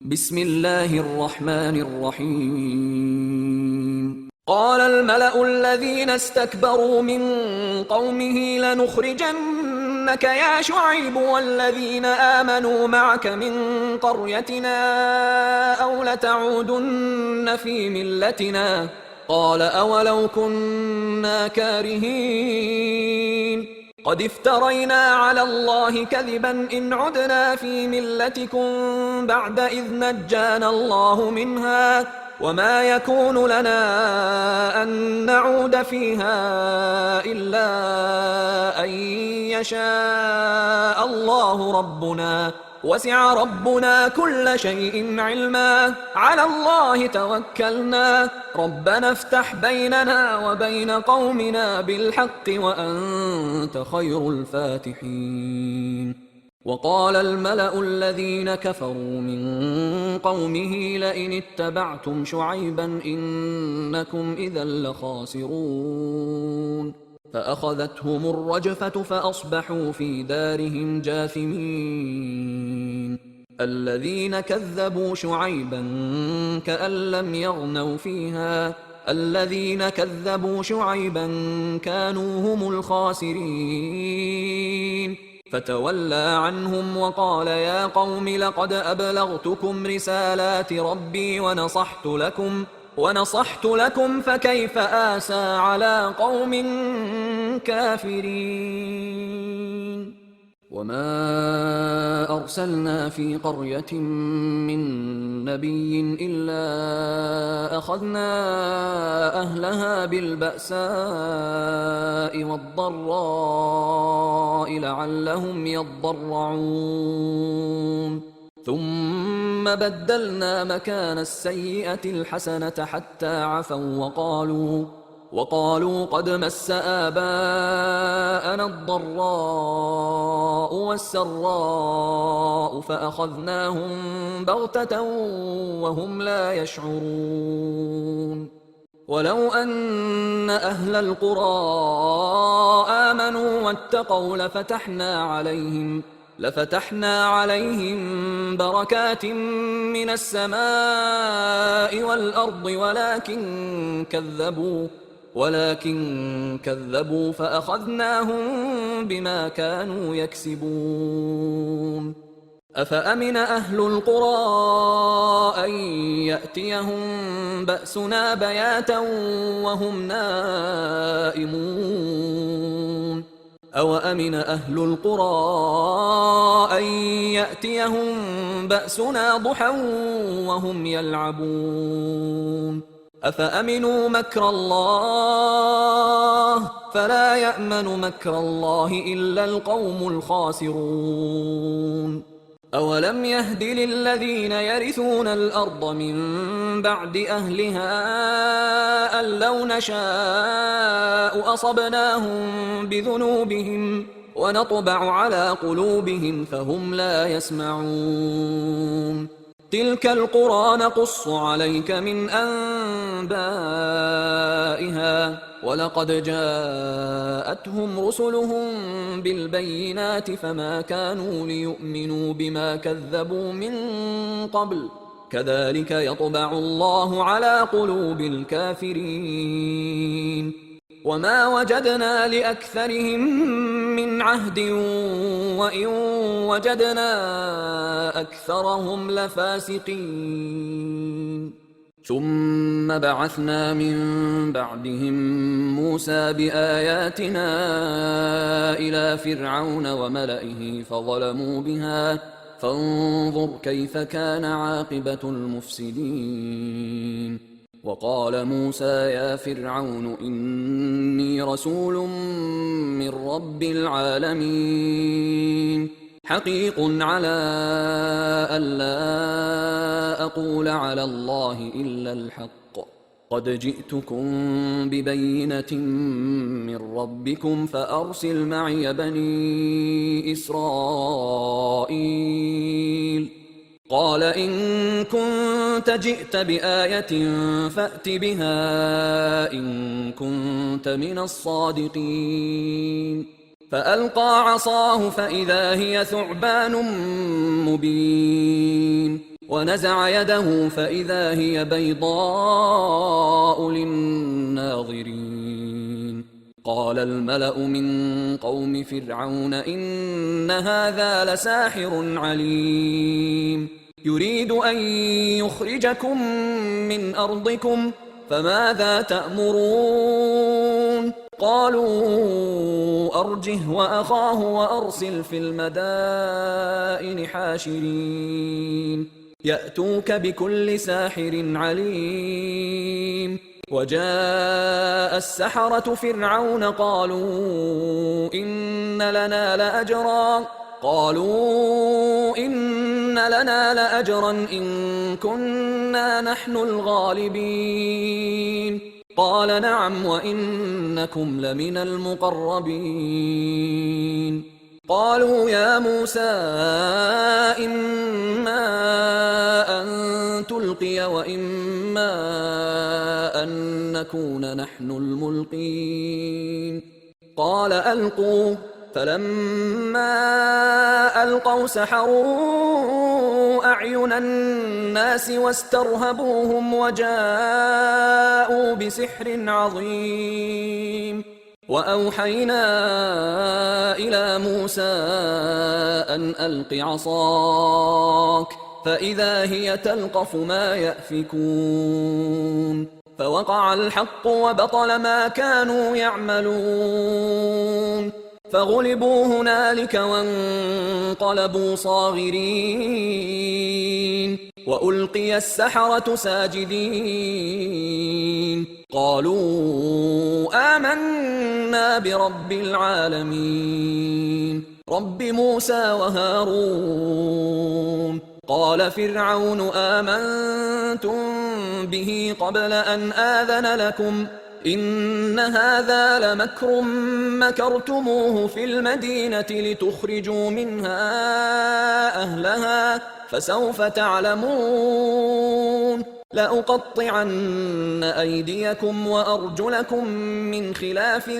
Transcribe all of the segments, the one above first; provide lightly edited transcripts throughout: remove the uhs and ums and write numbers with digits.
بسم الله الرحمن الرحيم. قال الملأ الذين استكبروا من قومه لنخرجنك يا شعيب والذين آمنوا معك من قريتنا أو لتعودن في ملتنا. قال أولو كنا كارهين قد افترينا على الله كذبا إن عدنا في ملتكم بعد إذ نجانا الله منها وما يكون لنا أن نعود فيها إلا أن يشاء الله ربنا وسع ربنا كل شيء علما على الله توكلنا ربنا افتح بيننا وبين قومنا بالحق وأنت خير الفاتحين. وقال الملأ الذين كفروا من قومه لئن اتبعتم شعيبا إنكم إذا لخاسرون فأخذتهم الرجفة فأصبحوا في دارهم جاثمين. الذين كذبوا شعيبا كأن لم يغنوا فيها الذين كذبوا شعيبا كانوا هم الخاسرين فتولى عنهم وقال يا قوم لقد أبلغتكم رسالات ربي ونصحت لكم فكيف آسى على قوم كافرين. وما أرسلنا في قرية من نبي إلا أخذنا أهلها بالبأساء والضراء لعلهم يضرعون ثم بدلنا مكان السيئة الحسنة حتى عفوا وقالوا قد مس آباءنا الضراء والسراء فأخذناهم بغتة وهم لا يشعرون. ولو أن أهل القرى آمنوا واتقوا لفتحنا عليهم بركات من السماء والأرض ولكن كذبوا فأخذناهم بما كانوا يكسبون. أفأمن أهل القرى أن يأتيهم بأسنا بياتا وهم نائمون أوأمن أهل القرى أن يأتيهم بأسنا ضحى وهم يلعبون أفأمنوا مكر الله فلا يأمن مكر الله إلا القوم الخاسرون. أولم يهد للذين يرثون الأرض من بعد أهلها أن لو نشاء أصبناهم بذنوبهم ونطبع على قلوبهم فهم لا يسمعون. تلك القرى نقص عليك من أنبائها ولقد جاءتهم رسلهم بالبينات فما كانوا ليؤمنوا بما كذبوا من قبل كذلك يطبع الله على قلوب الكافرين. وما وجدنا لأكثرهم من عهد وإن وجدنا أكثرهم لفاسقين. ثم بعثنا من بعدهم موسى بآياتنا إلى فرعون وملئه فظلموا بها فانظر كيف كان عاقبة المفسدين. وقال موسى يا فرعون إني رسول من رب العالمين حقيق على ألا أقول على الله إلا الحق قد جئتكم ببينة من ربكم فأرسل معي بني إسرائيل. قال إن كنت جئت بآية فأت بها إن كنت من الصادقين. فألقى عصاه فإذا هي ثعبان مبين ونزع يده فإذا هي بيضاء للناظرين قال الملأ من قوم فرعون إن هذا لساحر عليم يريد أن يخرجكم من أرضكم فماذا تأمرون قالوا أرجه وأخاه وأرسل في المدائن حاشرين يأتوك بكل ساحر عليم وجاء السحرة فرعون قالوا إن لنا لأجرا إن كنا نحن الغالبين قال نعم وإنكم لمن المقربين قالوا يا موسى إما أن تلقي وإما أن نكون نحن الملقين قال ألقوا فلما ألقوا سحروا أعين الناس واسترهبوهم وجاءوا بسحر عظيم وأوحينا إلى موسى أن ألق عصاك فإذا هي تلقف ما يأفكون فوقع الحق وبطل ما كانوا يعملون فغلبوا هنالك وانقلبوا صاغرين وألقي السحرة ساجدين قالوا آمنا برب العالمين رب موسى وهارون قال فرعون آمنتم به قبل أن آذن لكم إن هذا لمكر مكرتموه في المدينة لتخرجوا منها أهلها فسوف تعلمون لأقطعن أيديكم وأرجلكم من خلاف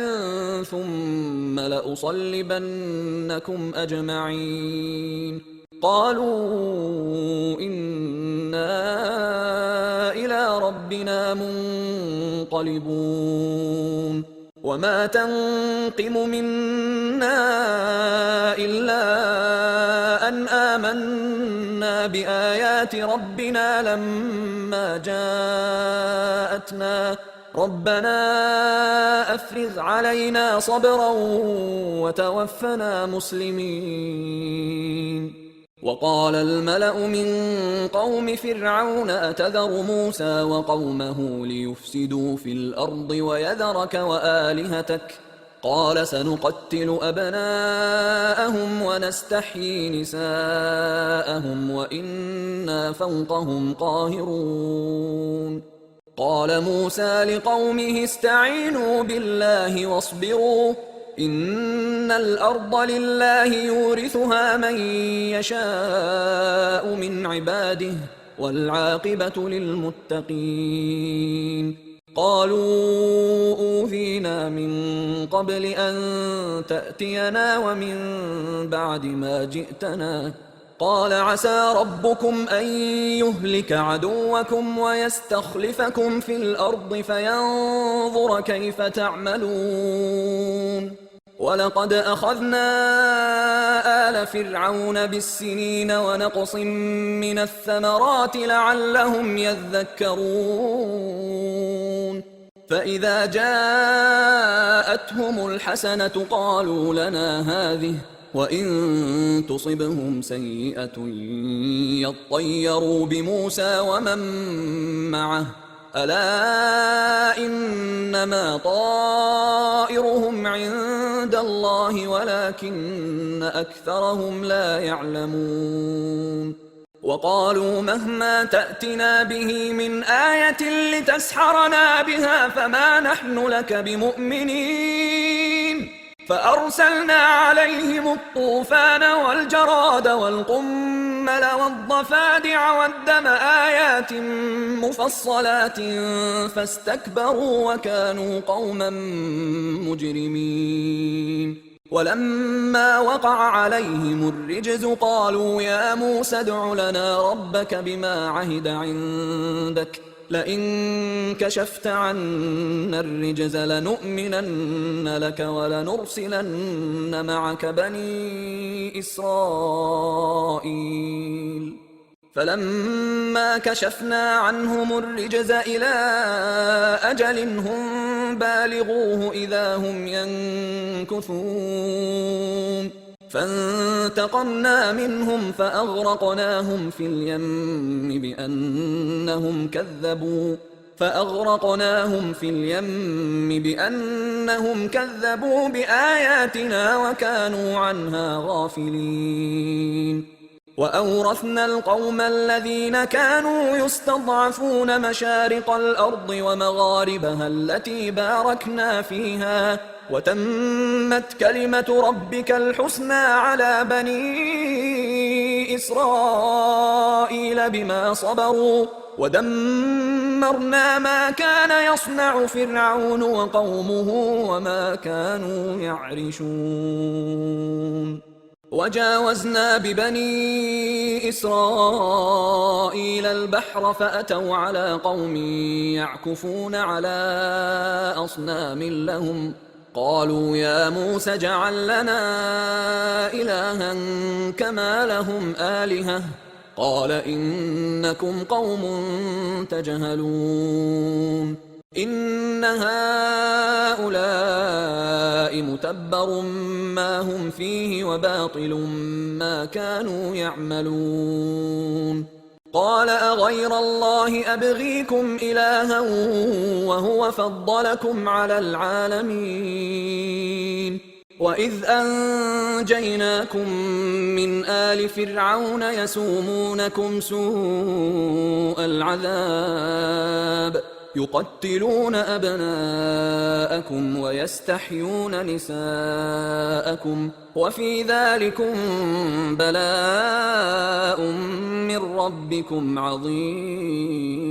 ثم لأصلبنكم أجمعين قالوا إنا إلى ربنا منقلبون وما تنقم منا إلا أن آمنا بآيات ربنا لما جاءتنا ربنا أفرغ علينا صبرا وتوفنا مسلمين وقال الملأ من قوم فرعون أتذر موسى وقومه ليفسدوا في الأرض ويذرك وآلهتك قال سنقتل أبناءهم ونستحيي نساءهم وإنا فوقهم قاهرون قال موسى لقومه استعينوا بالله واصبروا إن الأرض لله يورثها من يشاء من عباده والعاقبة للمتقين قالوا أوذينا من قبل أن تأتينا ومن بعد ما جئتنا قال عسى ربكم أن يهلك عدوكم ويستخلفكم في الأرض فينظر كيف تعملون ولقد أخذنا آل فرعون بالسنين ونقص من الثمرات لعلهم يذكرون فإذا جاءتهم الحسنة قالوا لنا هذه وإن تصبهم سيئة يطيروا بموسى ومن معه ألا إنما طائرهم عند الله ولكن أكثرهم لا يعلمون وقالوا مهما تأتنا به من آية لتسحرنا بها فما نحن لك بمؤمنين فأرسلنا عليهم الطوفان والجراد والقمل والضفادع والدم آيات مفصلات فاستكبروا وكانوا قوما مجرمين ولما وقع عليهم الرجز قالوا يا موسى ادع لنا ربك بما عهد عندك لئن كشفت عنا الرجز لنؤمنن لك ولنرسلن معك بني إسرائيل فلما كشفنا عنهم الرجز إلى أجل هم بالغوه إذا هم ينكثون فانتقمنا منهم فأغرقناهم في اليم بأنهم كذبوا بآياتنا وكانوا عنها غافلين وأورثنا القوم الذين كانوا يستضعفون مشارق الأرض ومغاربها التي باركنا فيها وتمت كلمة ربك الحسنى على بني إسرائيل بما صبروا ودمرنا ما كان يصنع فرعون وقومه وما كانوا يعرشون وجاوزنا ببني إسرائيل البحر فأتوا على قوم يعكفون على أصنام لهم قالوا يا موسى اجعل لنا إلها كما لهم آلهة قال إنكم قوم تجهلون إن هؤلاء متبر ما هم فيه وباطل ما كانوا يعملون قال أغير الله أبغيكم إلها وهو فضلكم على العالمين وإذ أنجيناكم من آل فرعون يسومونكم سوء العذاب يقتلون أبناءكم ويستحيون نساءكم وفي ذلكم بلاء من ربكم عظيم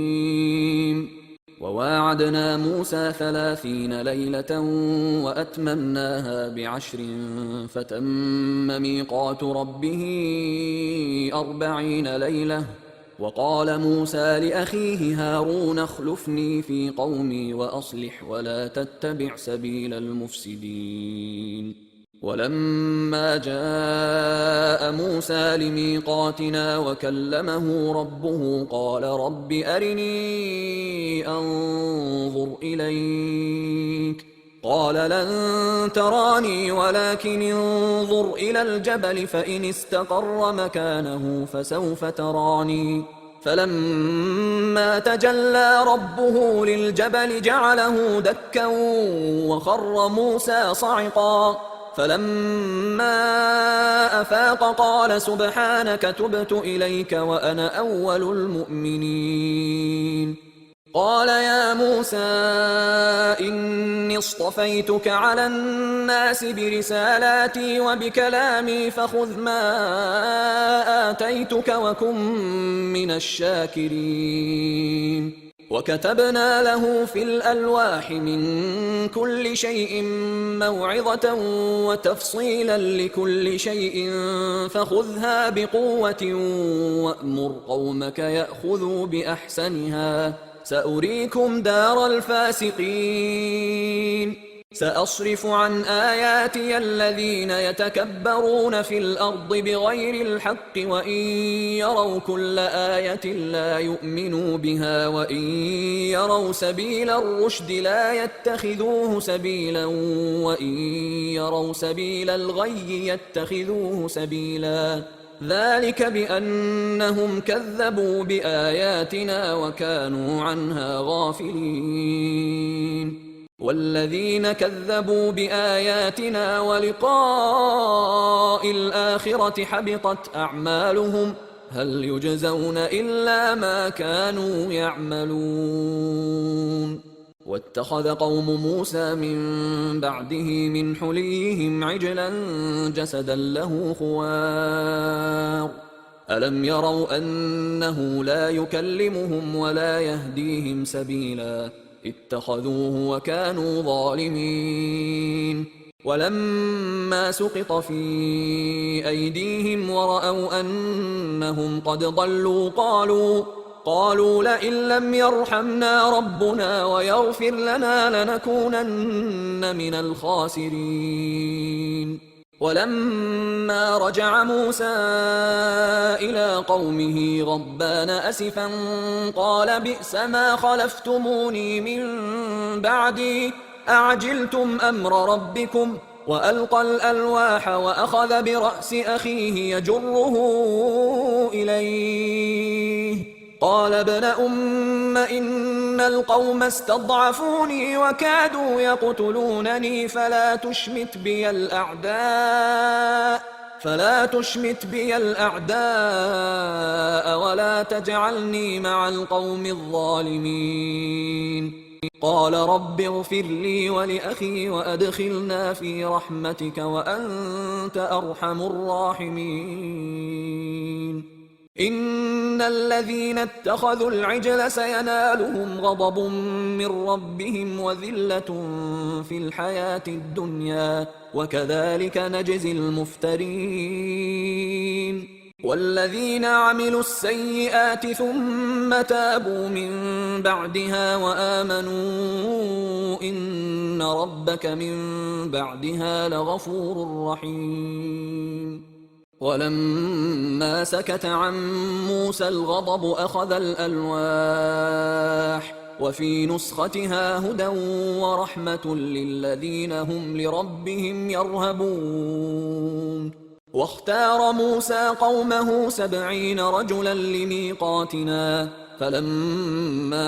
وواعدنا موسى 30 ليلة وأتممناها ب10 فتم ميقات ربه 40 ليلة وقال موسى لأخيه هارون اخلفني في قومي وأصلح ولا تتبع سبيل المفسدين ولما جاء موسى لميقاتنا وكلمه ربه قال رب أرني أنظر إليك قال لن تراني ولكن انظر إلى الجبل فإن استقر مكانه فسوف تراني فلما تجلى ربه للجبل جعله دكا وخر موسى صعقا فلما أفاق قال سبحانك تبت إليك وأنا أول المؤمنين قال يا موسى إني اصطفيتك على الناس برسالاتي وبكلامي فخذ ما آتيتك وكن من الشاكرين وكتبنا له في الألواح من كل شيء موعظة وتفصيلا لكل شيء فخذها بقوة وأمر قومك يأخذوا بأحسنها سأريكم دار الفاسقين سأصرف عن آياتي الذين يتكبرون في الأرض بغير الحق وإن يروا كل آية لا يؤمنوا بها وإن يروا سبيل الرشد لا يتخذوه سبيلا وإن يروا سبيل الغي يتخذوه سبيلا ذلك بأنهم كذبوا بآياتنا وكانوا عنها غافلين والذين كذبوا بآياتنا ولقاء الآخرة حبطت أعمالهم هل يجزون إلا ما كانوا يعملون واتخذ قوم موسى من بعده من حليهم عجلا جسدا له خوار ألم يروا أنه لا يكلمهم ولا يهديهم سبيلا اتخذوه وكانوا ظالمين ولما سقط في أيديهم ورأوا أنهم قد ضلوا قالوا لئن لم يرحمنا ربنا ويغفر لنا لنكونن من الخاسرين. ولما رجع موسى إلى قومه غضبان أسفا قال بئس ما خلفتموني من بعدي أعجلتم أمر ربكم. وألقى الألواح وأخذ برأس أخيه يجره إليه قال ابن أم إن القوم استضعفوني وكادوا يقتلونني فلا تشمت بي الأعداء ولا تجعلني مع القوم الظالمين. قال رب اغفر لي ولأخي وأدخلنا في رحمتك وأنت أرحم الراحمين. إن الذين اتخذوا العجل سينالهم غضب من ربهم وذلة في الحياة الدنيا وكذلك نجزي المفترين. والذين عملوا السيئات ثم تابوا من بعدها وآمنوا إن ربك من بعدها لغفور رحيم. ولما سكت عن موسى الغضب أخذ الألواح وفي نسختها هدى ورحمة للذين هم لربهم يرهبون. واختار موسى قومه 70 رجلا لميقاتنا فلما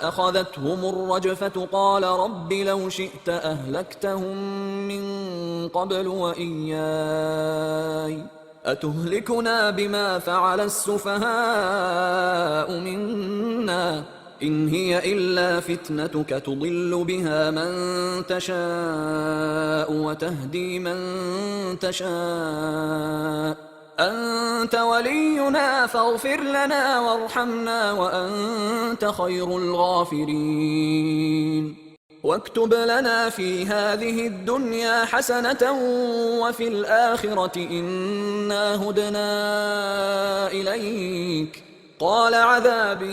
أخذتهم الرجفة قال رب لو شئت أهلكتهم من قبل وإياي أتهلكنا بما فعل السفهاء منا إن هي إلا فتنتك تضل بها من تشاء وتهدي من تشاء أنت ولينا فاغفر لنا وارحمنا وأنت خير الغافرين. واكتب لنا في هذه الدنيا حسنة وفي الآخرة إنا هدنا إليك. قال عذابي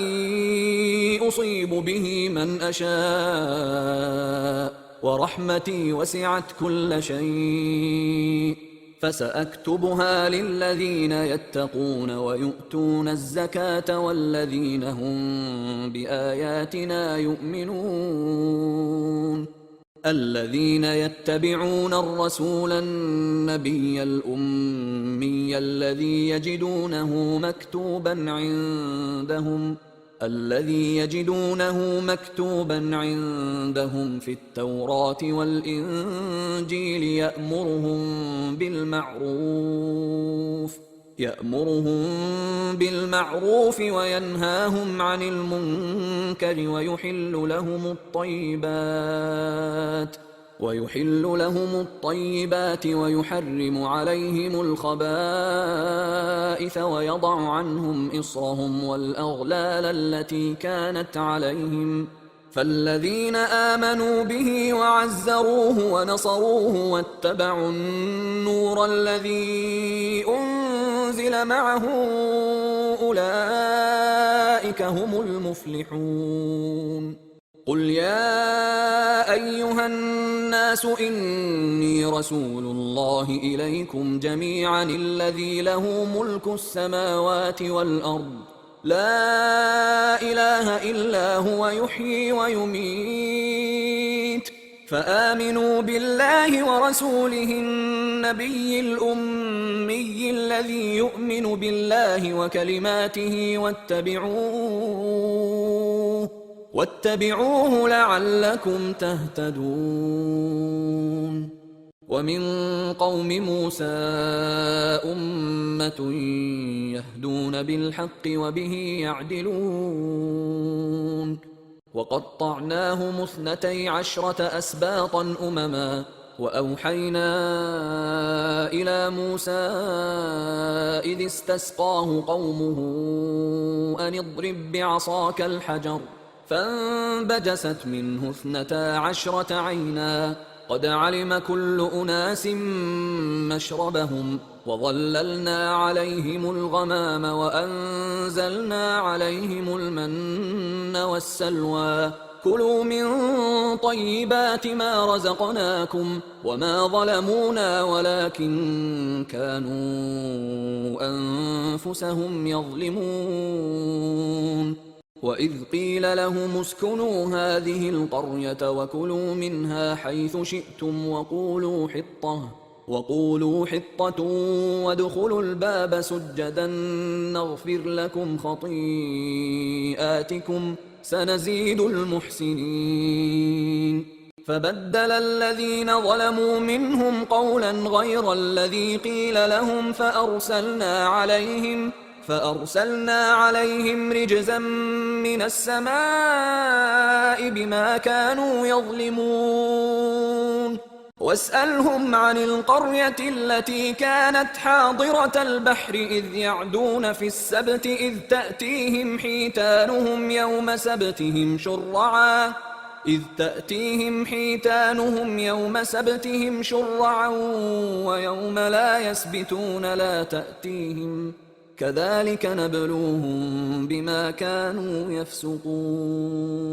أصيب به من أشاء ورحمتي وسعت كل شيء فسأكتبها للذين يتقون ويؤتون الزكاة والذين هم بآياتنا يؤمنون. الذين يتبعون الرسول النبي الأمي الذي يجدونه مكتوبا عندهم في التوراة والإنجيل يأمرهم بالمعروف وينهاهم عن المنكر ويحل لهم الطيبات ويحرم عليهم الخبائث ويضع عنهم إصرهم والأغلال التي كانت عليهم. فالذين آمنوا به وعزروه ونصروه واتبعوا النور الذي أنزل معه أولئك هم المفلحون. قل يا أيها الناس إني رسول الله إليكم جميعا الذي له ملك السماوات والأرض لا إله إلا هو يحيي ويميت فآمنوا بالله ورسوله النبي الأمي الذي يؤمن بالله وكلماته واتبعوه لعلكم تهتدون. ومن قوم موسى أمة يهدون بالحق وبه يعدلون. وقطعناهم 12 أسباطا أمما وأوحينا إلى موسى إذ استسقاه قومه أن اضرب بعصاك الحجر فانبجست منه 12 عينا قد علم كل أناس مشربهم وظللنا عليهم الغمام وأنزلنا عليهم المن والسلوى كلوا من طيبات ما رزقناكم وما ظلمونا ولكن كانوا أنفسهم يظلمون وإذ قيل لهم اسكنوا هذه القرية وكلوا منها حيث شئتم وقولوا حطة وادخلوا الباب سجدا نغفر لكم خطيئاتكم سنزيد المحسنين فبدل الذين ظلموا منهم قولا غير الذي قيل لهم فأرسلنا عليهم رجزا من السماء بما كانوا يظلمون واسألهم عن القرية التي كانت حاضرة البحر إذ يعدون في السبت إذ تأتيهم حيتانهم يوم سبتهم شرعا ويوم لا يسبتون لا تأتيهم كذلك نبلوهم بما كانوا يفسقون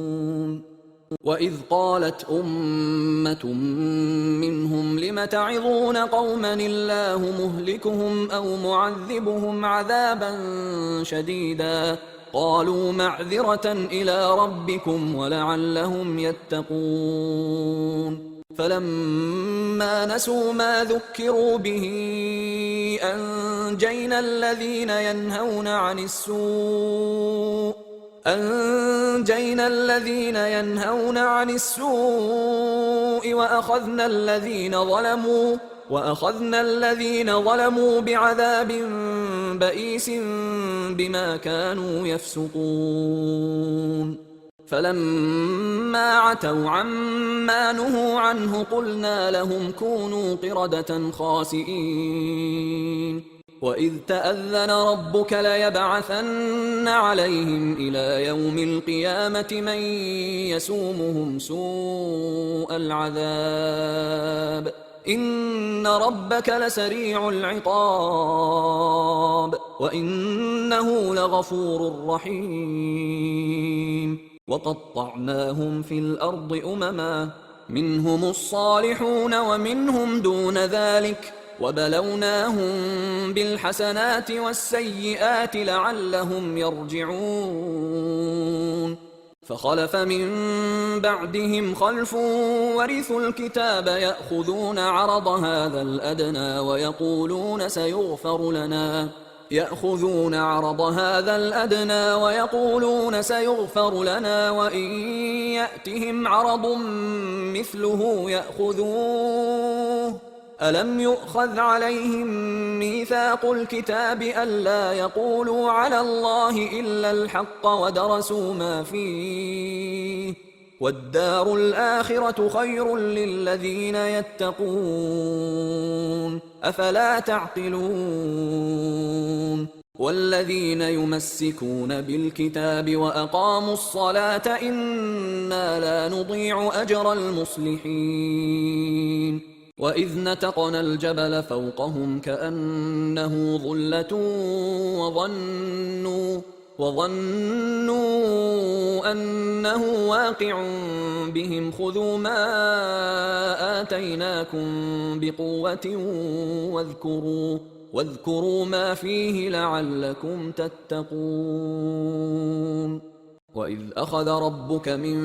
وإذ قالت أمة منهم لم تعظون قوما الله مهلكهم أو معذبهم عذابا شديدا قالوا معذرة إلى ربكم ولعلهم يتقون فلما نسوا ما ذكروا به أنجينا الذين ينهون عن السوء وأخذنا الذين ظلموا بعذاب بئيس بما كانوا يفسقون فلما عتوا عما نهوا عنه قلنا لهم كونوا قردة خاسئين وإذ تأذن ربك ليبعثن عليهم إلى يوم القيامة من يسومهم سوء العذاب إن ربك لسريع العقاب وإنه لغفور رحيم وقطعناهم في الأرض أمما منهم الصالحون ومنهم دون ذلك وبلوناهم بالحسنات والسيئات لعلهم يرجعون فخلف من بعدهم خلف ورثوا الكتاب يأخذون عرض هذا الأدنى ويقولون سيغفر لنا وإن يأتهم عرض مثله يأخذوه ألم يؤخذ عليهم ميثاق الكتاب ألا يقولوا على الله إلا الحق ودرسوا ما فيه والدار الآخرة خير للذين يتقون أفلا تعقلون والذين يمسكون بالكتاب وأقاموا الصلاة إنا لا نضيع أجر المصلحين وإذ نتقنا الجبل فوقهم كأنه ظلة وظنوا أنه واقع بهم خذوا ما آتيناكم بقوة واذكروا ما فيه لعلكم تتقون وإذ أخذ ربك من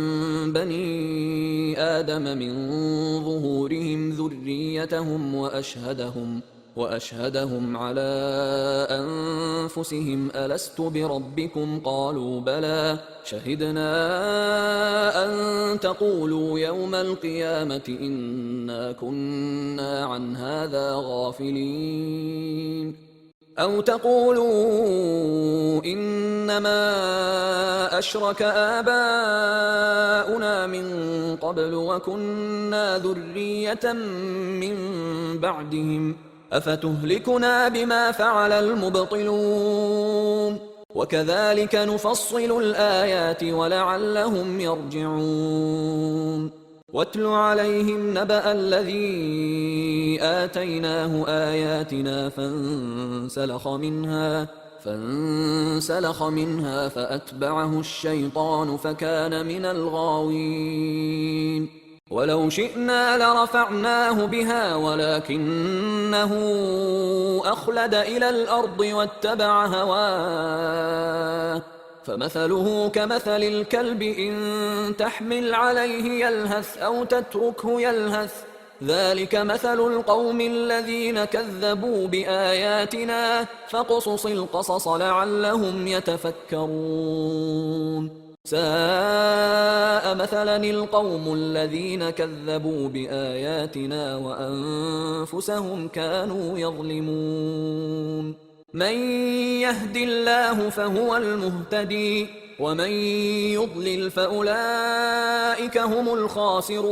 بني آدم من ظهورهم ذريتهم وأشهدهم على أنفسهم ألست بربكم قالوا بلى شهدنا أن تقولوا يوم القيامة إنا كنا عن هذا غافلين أو تقولوا إنما أشرك آباؤنا من قبل وكنا ذرية من بعدهم أفتهلكنا بما فعل المبطلون وكذلك نفصل الآيات ولعلهم يرجعون واتل عليهم نبأ الذي آتيناه آياتنا فانسلخ منها فأتبعه الشيطان فكان من الغاوين. ولو شئنا لرفعناه بها ولكنه أخلد إلى الأرض واتبع هواه فمثله كمثل الكلب إن تحمل عليه يلهث أو تتركه يلهث ذلك مثل القوم الذين كذبوا بآياتنا فاقصص القصص لعلهم يتفكرون ساء مثلا القوم الذين كذبوا بآياتنا وأنفسهم كانوا يظلمون من يهد الله فهو المهتدي ومن يضلل فأولئك هم الخاسرون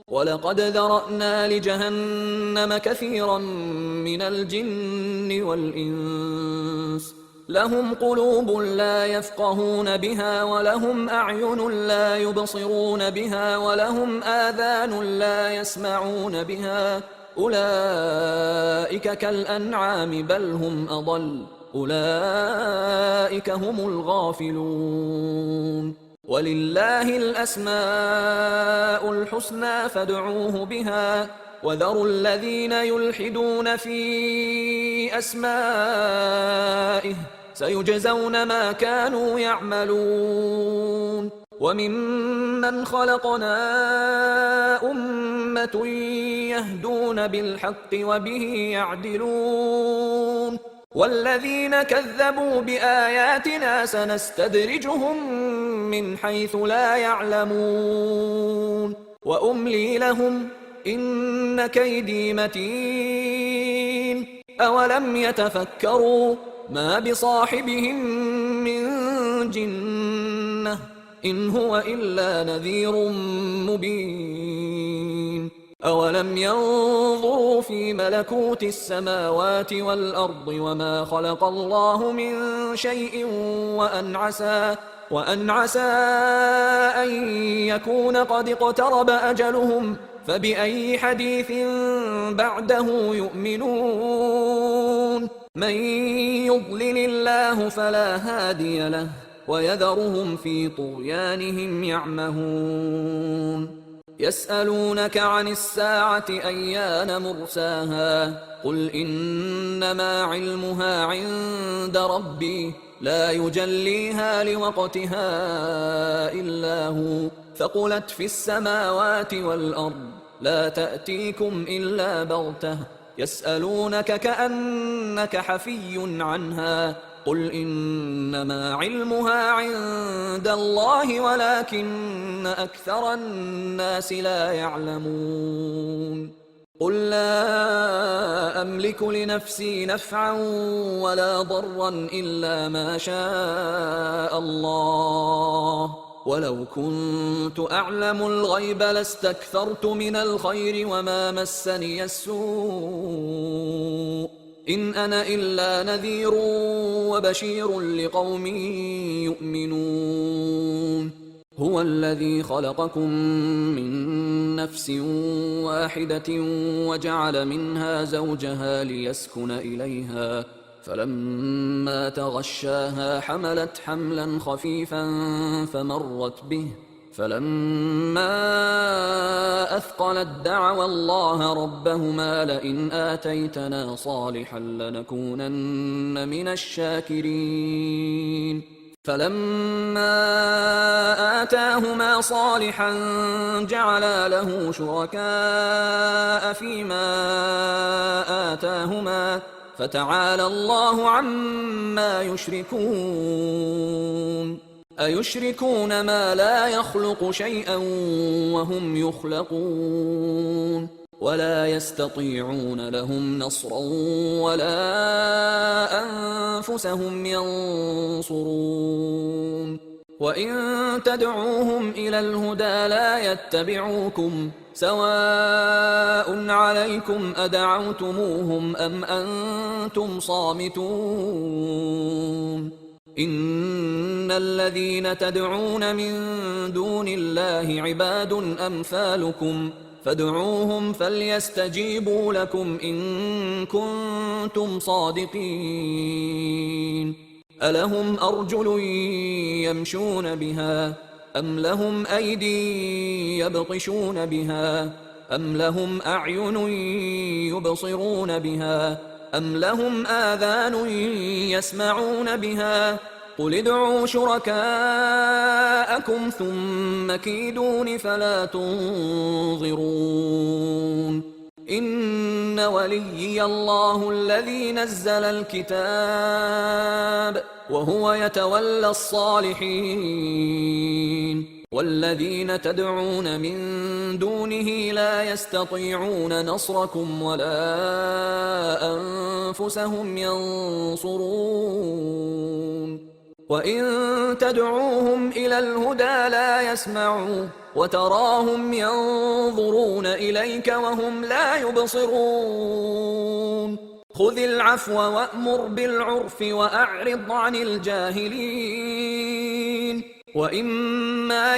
ولقد ذرأنا لجهنم كثيرا من الجن والإنس لهم قلوب لا يفقهون بها ولهم أعين لا يبصرون بها ولهم آذان لا يسمعون بها أولئك كالأنعام بل هم أضل أولئك هم الغافلون ولله الأسماء الحسنى فادعوه بها وذروا الذين يلحدون في أسمائه سيجزون ما كانوا يعملون وممن خلقنا أمة يهدون بالحق وبه يعدلون والذين كذبوا بآياتنا سنستدرجهم من حيث لا يعلمون وأملي لهم إن كيدي متين أولم يتفكروا ما بصاحبهم من جنة إن هو إلا نذير مبين أولم ينظروا في ملكوت السماوات والأرض وما خلق الله من شيء وأن عسى أن يكون قد اقترب أجلهم فبأي حديث بعده يؤمنون من يضلل الله فلا هادي له ويذرهم في طغيانهم يعمهون يسألونك عن الساعة أيان مرساها قل إنما علمها عند ربي لا يجليها لوقتها إلا هو ثقلت في السماوات والأرض لا تأتيكم إلا بغتة يسألونك كأنك حفي عنها قل إنما علمها عند الله ولكن أكثر الناس لا يعلمون قل لا أملك لنفسي نفعا ولا ضرا إلا ما شاء الله ولو كنت أعلم الغيب لاستكثرت من الخير وما مسني السوء إن أنا إلا نذير وبشير لقوم يؤمنون هو الذي خلقكم من نفس واحدة وجعل منها زوجها ليسكن إليها فلما تغشاها حملت حملا خفيفا فمرت به فلما أثقلت دعوا الله ربهما لئن آتيتنا صالحا لنكونن من الشاكرين فلما آتاهما صالحا جعلا له شركاء فيما آتاهما فتعالى الله عما يشركون أيشركون ما لا يخلق شيئا وهم يخلقون ولا يستطيعون لهم نصرا ولا أنفسهم ينصرون وإن تدعوهم إلى الهدى لا يتبعوكم سواء عليكم أدعوتموهم أم أنتم صامتون إن الذين تدعون من دون الله عباد أمثالكم فادعوهم فليستجيبوا لكم إن كنتم صادقين ألهم أرجل يمشون بها أم لهم أيدي يبطشون بها أم لهم أعين يبصرون بها أم لهم آذان يسمعون بها قل ادعوا شركاءكم ثم كيدون فلا تنظرون إن وليي الله الذي نزل الكتاب وهو يتولى الصالحين والذين تدعون من دونه لا يستطيعون نصركم ولا أنفسهم ينصرون وإن تدعوهم إلى الهدى لا يسمعوا وتراهم ينظرون إليك وهم لا يبصرون خذ العفو وأمر بالعرف وأعرض عن الجاهلين وإما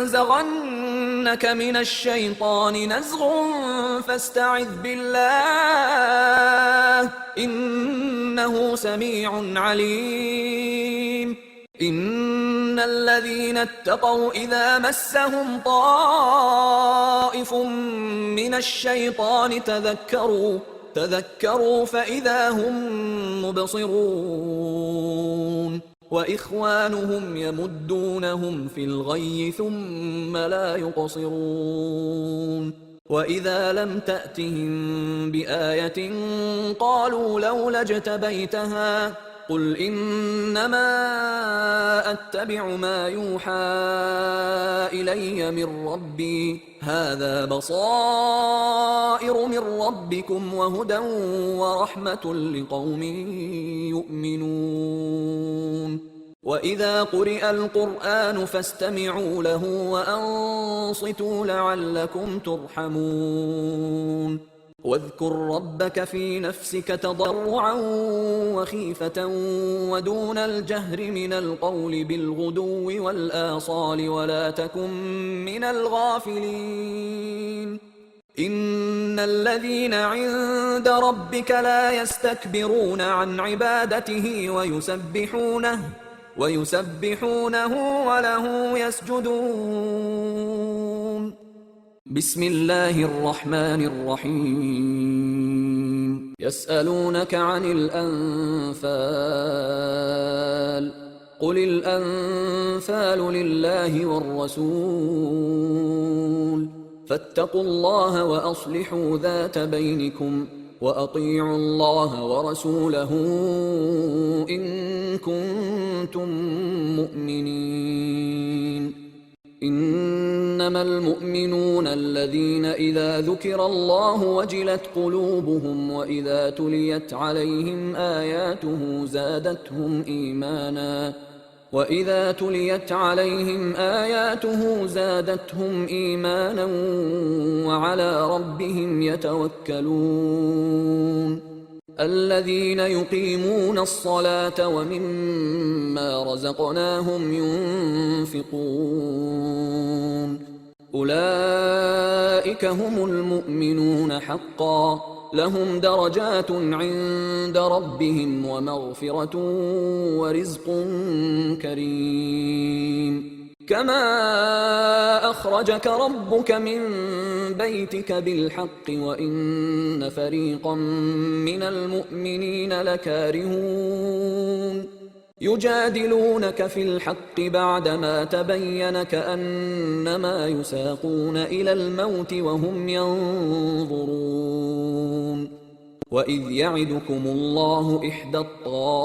ينزغنك من الشيطان نزغ فاستعذ بالله إنه سميع عليم إن الذين اتقوا إذا مسهم طائف من الشيطان تذكروا فإذا هم مبصرون وإخوانهم يمدونهم في الغي ثم لا يقصرون وإذا لم تأتهم بآية قالوا لولا اجتبيتها قل إنما أتبع ما يوحى إلي من ربي هذا بصائر من ربكم وهدى ورحمة لقوم يؤمنون وإذا قرئ القرآن فاستمعوا له وأنصتوا لعلكم ترحمون واذكر ربك في نفسك تضرعا وخيفة ودون الجهر من القول بالغدو والآصال ولا تكن من الغافلين إن الذين عند ربك لا يستكبرون عن عبادته ويسبحونه وله يسجدون بسم الله الرحمن الرحيم يسألونك عن الأنفال قل الأنفال لله والرسول فاتقوا الله وأصلحوا ذات بينكم وأطيعوا الله ورسوله إن كنتم مؤمنين إنما المؤمنون الذين إذا ذكر الله وجلت قلوبهم وإذا تليت عليهم آياته زادتهم إيمانا وعلى ربهم يتوكلون الذين يقيمون الصلاة ومما رزقناهم ينفقون أولئك هم المؤمنون حقا لهم درجات عند ربهم ومغفرة ورزق كريم كما أخرجك ربك من بيتك بالحق وإن فريقا من المؤمنين لكارهون يجادلونك في الحق بعدما تبين كأنما يساقون إلى الموت وهم ينظرون وإذ يعدكم الله إحدى الطائفتين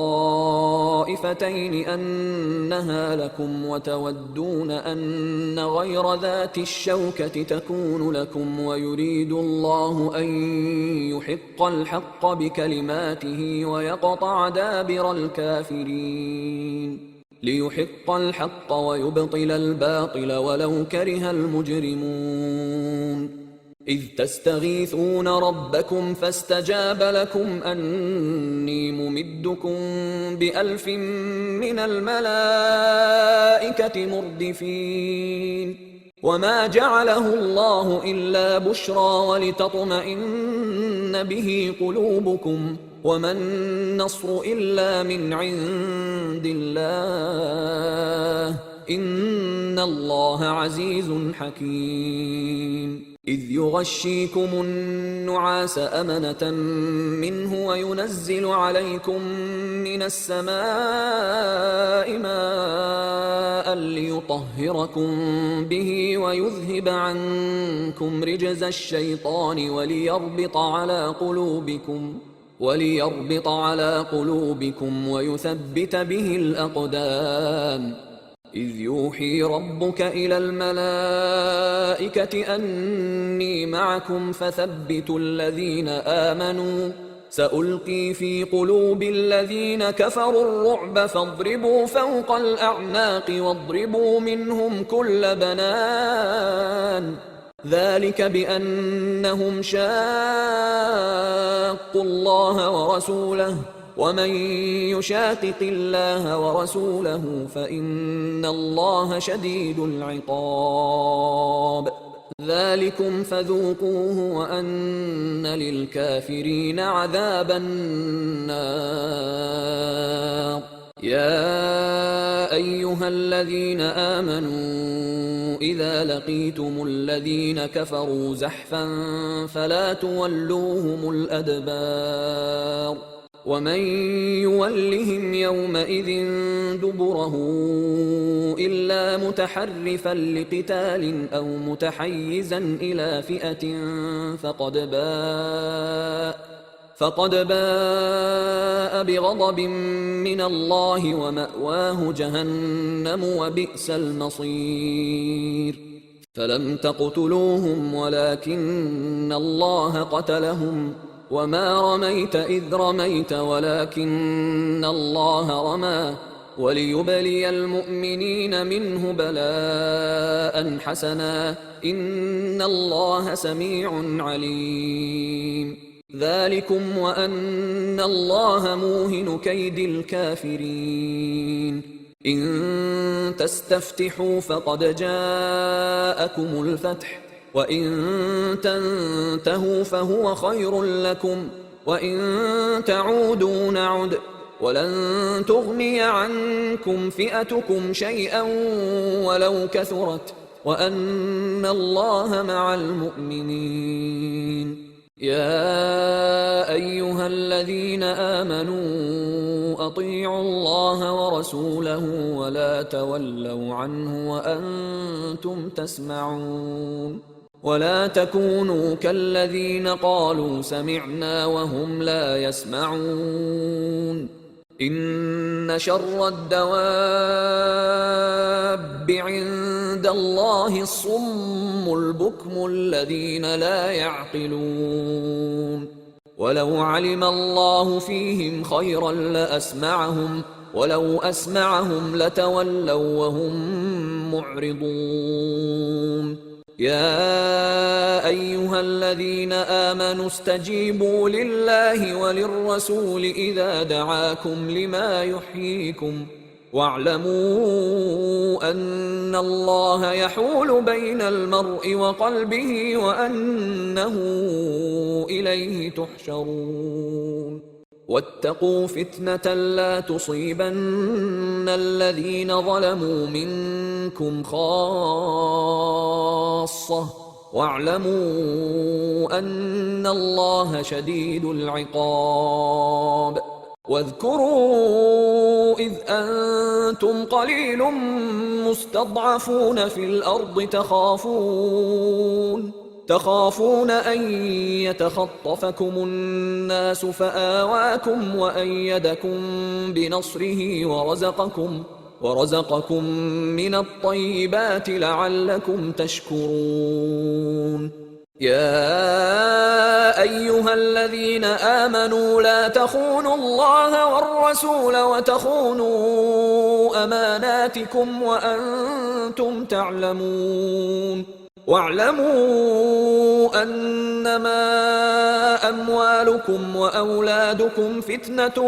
أنها لكم وتودون أن غير ذات الشوكة تكون لكم ويريد الله أن يحق الحق بكلماته ويقطع دابر الكافرين ليحق الحق ويبطل الباطل ولو كره المجرمون إذ تستغيثون ربكم فاستجاب لكم أني ممدكم ب1000 من الملائكة مردفين وما جعله الله إلا بشرى ولتطمئن به قلوبكم وما النصر إلا من عند الله إن الله عزيز حكيم إذ يغشيكم النعاس أمنة منه وينزل عليكم من السماء ماء ليطهركم به ويذهب عنكم رجز الشيطان وليربط على قلوبكم ويثبت به الأقدام إذ يوحي ربك إلى الملائكة أني معكم فثبتوا الذين آمنوا سألقي في قلوب الذين كفروا الرعب فاضربوا فوق الأعناق واضربوا منهم كل بنان ذلك بأنهم شاقوا الله ورسوله ومن يشاقق الله ورسوله فإن الله شديد العقاب ذلكم فذوقوه وأن للكافرين عذاب النار يا أيها الذين آمنوا إذا لقيتم الذين كفروا زحفا فلا تولوهم الأدبار ومن يولهم يومئذ دبره إلا متحرفا لقتال أو متحيزا إلى فئة فقد باء بغضب من الله ومأواه جهنم وبئس المصير فلم تقتلوهم ولكن الله قتلهم وما رميت إذ رميت ولكن الله رمى وليبلي المؤمنين منه بلاء حسنا إن الله سميع عليم ذلكم وأن الله موهن كيد الكافرين إن تستفتحوا فقد جاءكم الفتح وإن تنتهوا فهو خير لكم وإن تعودوا نعد ولن تغني عنكم فئتكم شيئا ولو كثرت وأن الله مع المؤمنين يا أيها الذين آمنوا أطيعوا الله ورسوله ولا تولوا عنه وأنتم تسمعون ولا تكونوا كالذين قالوا سمعنا وهم لا يسمعون إن شر الدواب عند الله الصم البكم الذين لا يعقلون ولو علم الله فيهم خيرا لأسمعهم ولو أسمعهم لتولوا وهم معرضون يا أيها الذين آمنوا استجيبوا لله وللرسول إذا دعاكم لما يحييكم واعلموا أن الله يحول بين المرء وقلبه وأنه إليه تحشرون واتقوا فتنة لا تصيبن الذين ظلموا منكم خاصة واعلموا أن الله شديد العقاب واذكروا إذ أنتم قليل مستضعفون في الأرض تخافون أن يتخطفكم الناس فآواكم وأيدكم بنصره ورزقكم من الطيبات لعلكم تشكرون يا أيها الذين آمنوا لا تخونوا الله والرسول وتخونوا أماناتكم وأنتم تعلمون واعلموا أنما أموالكم وأولادكم فتنة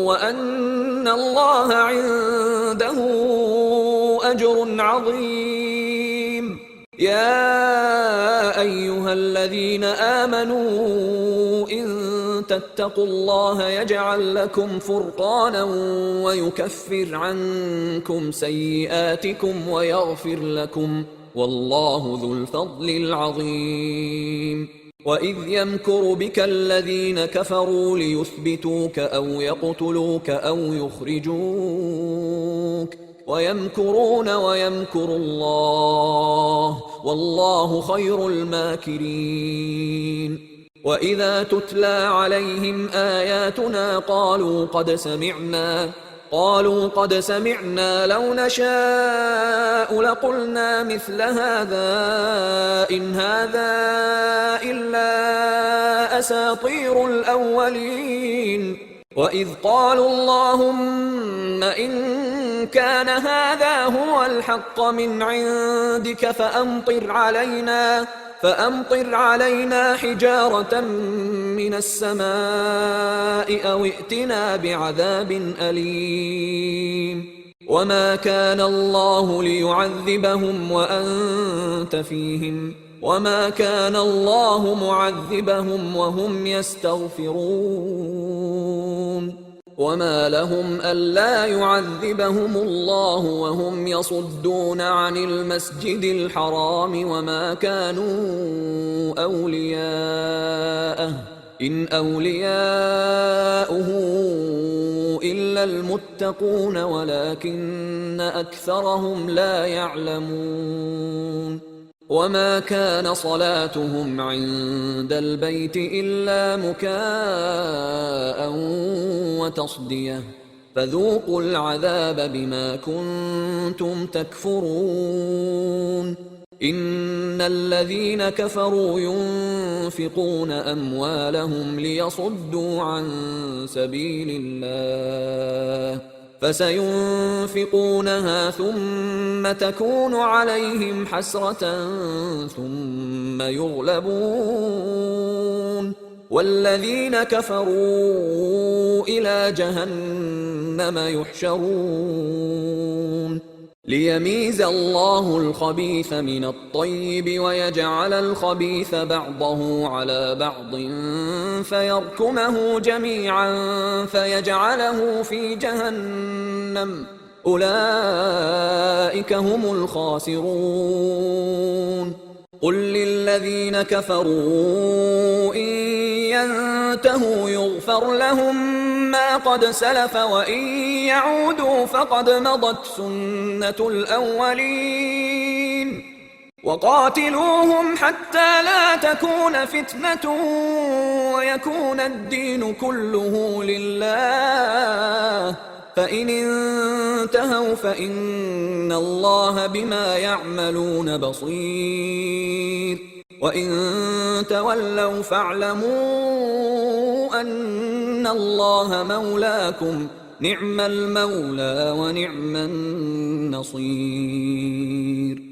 وأن الله عنده أجر عظيم. يا أيها الذين آمنوا إن تتقوا الله يجعل لكم فرقانا ويكفر عنكم سيئاتكم ويغفر لكم، والله ذو الفضل العظيم. وإذ يمكر بك الذين كفروا ليثبتوك أو يقتلوك أو يخرجوك ويمكرون ويمكر الله والله خير الماكرين. وإذا تتلى عليهم آياتنا قالوا قد سمعنا لو نشاء لقلنا مثل هذا إن هذا إلا أساطير الأولين. وإذ قالوا اللهم إن كان هذا هو الحق من عندك فأمطر علينا حجارة من السماء أو ائتنا بعذاب أليم. وما كان الله ليعذبهم وأنت فيهم وما كان الله معذبهم وهم يستغفرون. وما لهم ألا يعذبهم الله وهم يصدون عن المسجد الحرام وما كانوا أولياءه إن أولياؤه إلا المتقون ولكن أكثرهم لا يعلمون. وما كان صلاتهم عند البيت إلا مكاء وتصدية فذوقوا العذاب بما كنتم تكفرون. إن الذين كفروا ينفقون أموالهم ليصدوا عن سبيل الله فسينفقونها ثم تكون عليهم حسرة ثم يغلبون والذين كفروا إلى جهنم يحشرون. ليميز الله الخبيث من الطيب ويجعل الخبيث بعضه على بعض فيركمه جميعا فيجعله في جهنم أولئك هم الخاسرون. قل للذين كفروا إن ينتهوا يغفر لهم ما قد سلف وإن يعودوا فقد مضت سنة الأولين. وقاتلوهم حتى لا تكون فتنة ويكون الدين كله لله فإن انتهوا فإن الله بما يعملون بصير. وإن تولوا فاعلموا أن الله مولاكم نعم المولى ونعم النصير.